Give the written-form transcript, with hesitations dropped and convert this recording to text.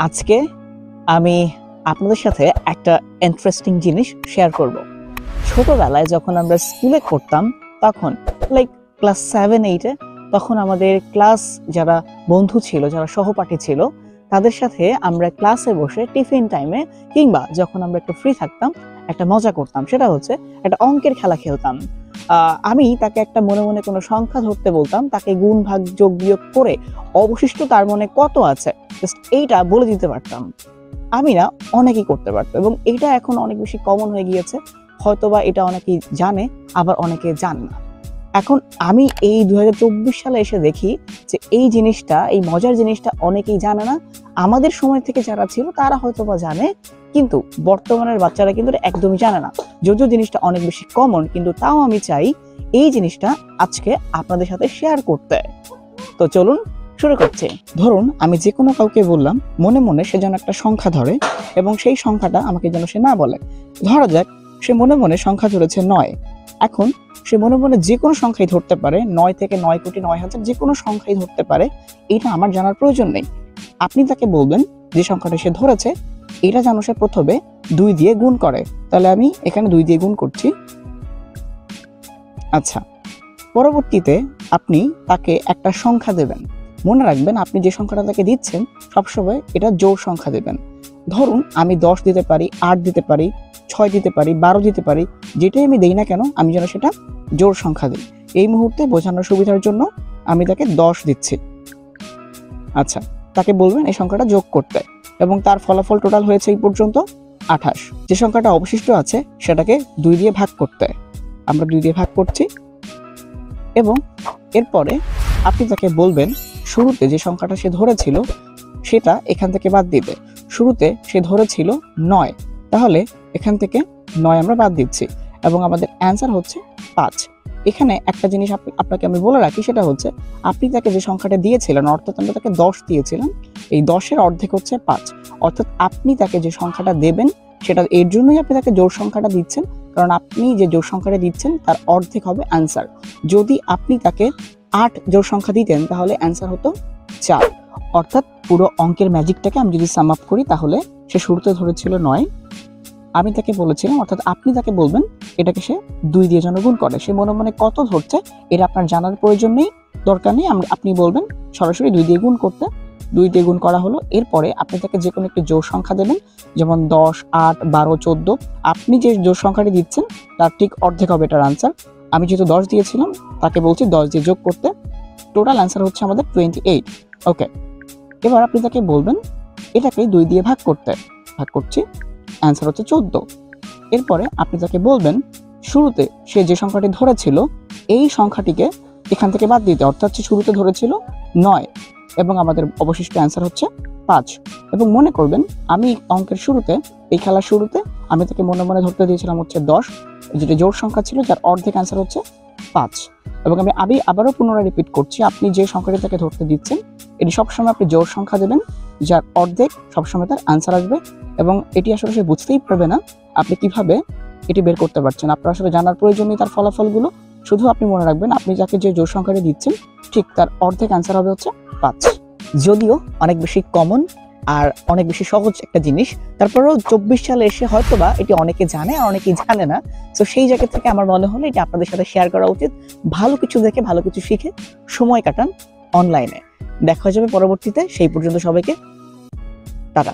আজকে আমি আপনাদের সাথে একটা ইন্টারেস্টিং জিনিস শেয়ার করব। ছোটবেলায় যখন আমরা স্কুলে পড়তাম তখন ক্লাস 7-8-এ তখন আমাদের ক্লাস যারা বন্ধু ছিল, যারা সহপাঠী ছিল, তাদের সাথে আমরা ক্লাসে বসে টিফিন টাইমে কিংবা যখন আমরা একটু ফ্রি থাকতাম একটা মজা করতাম। সেটা হচ্ছে একটা অঙ্কের খেলা খেলতাম। আমি তাকে একটা মনে মনে কোনো সংখ্যা ধরতে বলতাম, তাকে গুণ ভাগ যোগ বিয়োগ করে অবশিষ্ট তার মনে কত আছে জাস্ট এইটা বলে দিতে পারতাম। আমি না অনেকেই করতে পারতো এবং এটা এখন অনেক বেশি কমন হয়ে গিয়েছে। হয়তোবা এটা অনেকেই জানে, আবার অনেকে জানে না। এখন আমি এই 2024 সালে এসে দেখি যে এই জিনিসটা, এই মজার জিনিসটা অনেকেই জানে না। আমাদের সময় থেকে যারা ছিল তারা হয়তোবা জানে, কিন্তু বর্তমানের বাচ্চারা কিন্তু একদমই জানে না। যদিও জিনিসটা অনেক বেশি কমন, কিন্তু তাও আমি চাই এই জিনিসটা আজকে আপনাদের সাথে শেয়ার করতে। তো চলুন শুরু করছি। ধরুন আমি যে কোনো কাউকে বললাম মনে মনে সে যেন একটা সংখ্যা ধরে এবং সেই সংখ্যাটা আমাকে যেন সে না বলে। ধরা যাক সে মনে মনে সংখ্যা ধরেছে 9। এখন সে মনে মনে যে কোনো সংখ্যাই ধরতে পারে, 9 থেকে 9,09,000 যে কোনো সংখ্যাই ধরতে পারে। এটা আমার জানার প্রয়োজন নেই। আপনি তাকে বলবেন যে সংখ্যাটা সে ধরেছে এটা যেন সে প্রথমে 2 দিয়ে গুণ করে। তাহলে আমি এখানে 2 দিয়ে গুণ করছি। আচ্ছা, পরবর্তীতে আপনি তাকে একটা সংখ্যা দেবেন। মনে রাখবেন আপনি যে সংখ্যাটা তাকে দিচ্ছেন সবসময় এটা জোড় সংখ্যা দেবেন। ধরুন আমি 10 দিতে পারি, 8 দিতে পারি, 6 দিতে পারি, 12 দিতে পারি। যেটাই আমি দেই না কেন আমি যেন সেটা জোড় সংখ্যা দিই। এই মুহূর্তে বোঝানোর সুবিধার জন্য আমি তাকে 10 দিচ্ছি। আচ্ছা, তাকে বলবেন এই সংখ্যাটা যোগ করতে এবং তার ফলাফল টোটাল হয়েছে এই পর্যন্ত 28। যে সংখ্যাটা অবশিষ্ট আছে সেটাকে 2 দিয়ে ভাগ করতে, আমরা 2 দিয়ে ভাগ করছি। এবং এরপরে আপনি তাকে বলবেন শুরুতে যে সংখ্যাটা সে ধরেছিল সেটা এখান থেকে বাদ দিতে। শুরুতে সে ধরেছিল 9, তাহলে এখান থেকে 9 আমরা বাদ দিচ্ছি এবং আমাদের অ্যান্সার হচ্ছে 5। এখানে একটা জিনিস আপনাকে আমি বলে রাখি, সেটা হচ্ছে আপনি তাকে যে সংখ্যাটা দিয়েছিলেন, অর্থাৎ আমরা তাকে 10 দিয়েছিলাম, এই 10-এর অর্ধেক হচ্ছে 5। অর্থাৎ আপনি তাকে যে সংখ্যাটা দেবেন সেটা এর জন্যই আপনি তাকে জোড় সংখ্যাটা দিচ্ছেন, কারণ আপনি যে জোড় সংখ্যাটা দিচ্ছেন তার অর্ধেক হবে অ্যান্সার। যদি আপনি তাকে 8 জোড় সংখ্যা দিতেন তাহলে অ্যান্সার হতো 4। অর্থাৎ পুরো অঙ্কের ম্যাজিকটাকে আমি যদি সাম আপ করি তাহলে সে শুরুতে ধরেছিল 9, আমি তাকে বলেছিলাম, অর্থাৎ আপনি তাকে বলবেন এটাকে সে 2 দিয়ে যেন গুণ করে। সে মনে মনে কত ধরছে এটা আপনার জানার প্রয়োজন নেই, দরকার নেই। আপনি বলবেন সরাসরি 2 দিয়ে গুণ করতে। 2 দিয়ে গুণ করা হলো। এরপরে আপনি তাকে যে কোনো একটি জোড় সংখ্যা দেবেন, যেমন 10, 8, 12, 14। আপনি যে জোড় সংখ্যাটি দিচ্ছেন তার ঠিক অর্ধেক হবে এটার আনসার। আমি যেহেতু 10 দিয়েছিলাম তাকে বলছি 10 দিয়ে যোগ করতে। টোটাল অ্যান্সার হচ্ছে আমাদের 28। ওকে, এবার আপনি তাকে বলবেন এটাকে 2 দিয়ে ভাগ করতে। ভাগ করছি, অ্যান্সার হচ্ছে 14। এরপরে আপনি তাকে বলবেন শুরুতে সে যে সংখ্যাটি ধরেছিল এই সংখ্যাটিকে এখান থেকে বাদ দিতে, অর্থাৎ সে শুরুতে ধরেছিল 9 এবং আমাদের অবশিষ্ট অ্যান্সার হচ্ছে 5। এবং মনে করবেন আমি অঙ্কের শুরুতে, এই খেলার শুরুতে আমি তাকে মনে মনে ধরতে দিয়েছিলাম হচ্ছে 10, যেটা জোড় সংখ্যা ছিল, যার অর্ধেক অ্যান্সার হচ্ছে 5। এবং আমি আবারও পুনরায় রিপিট করছি, আপনি যে সংখ্যাটি তাকে ধরতে দিচ্ছেন এটি সবসময় আপনি জোড় সংখ্যা দেবেন, যার অর্ধেক সবসময় তার আনসার আসবে। এবং এটি আসলে সে বুঝতেই পারবে না আপনি কিভাবে এটি বের করতে পারছেন। আপনার আসলে জানার প্রয়োজন নেই তার ফলাফলগুলো, শুধু আপনি মনে রাখবেন আপনি যাকে যে জোড় সংখ্যাটি দিচ্ছেন ঠিক তার অর্ধেক আনসার হবে হচ্ছে 5। যদিও অনেক বেশি কমন আর অনেক বেশি সহজ একটা জিনিস, তারপরেও 24 সালে এসে হয়তোবা এটি অনেকে জানে আর অনেকেই জানে না। তো সেই জায়গা থেকে আমার মনে হলো এটা আপনাদের সাথে শেয়ার করা উচিত। ভালো কিছু দেখে, ভালো কিছু শিখে সময় কাটান অনলাইনে। দেখা হয়ে যাবে পরবর্তীতে। সেই পর্যন্ত সবাইকে টাটা।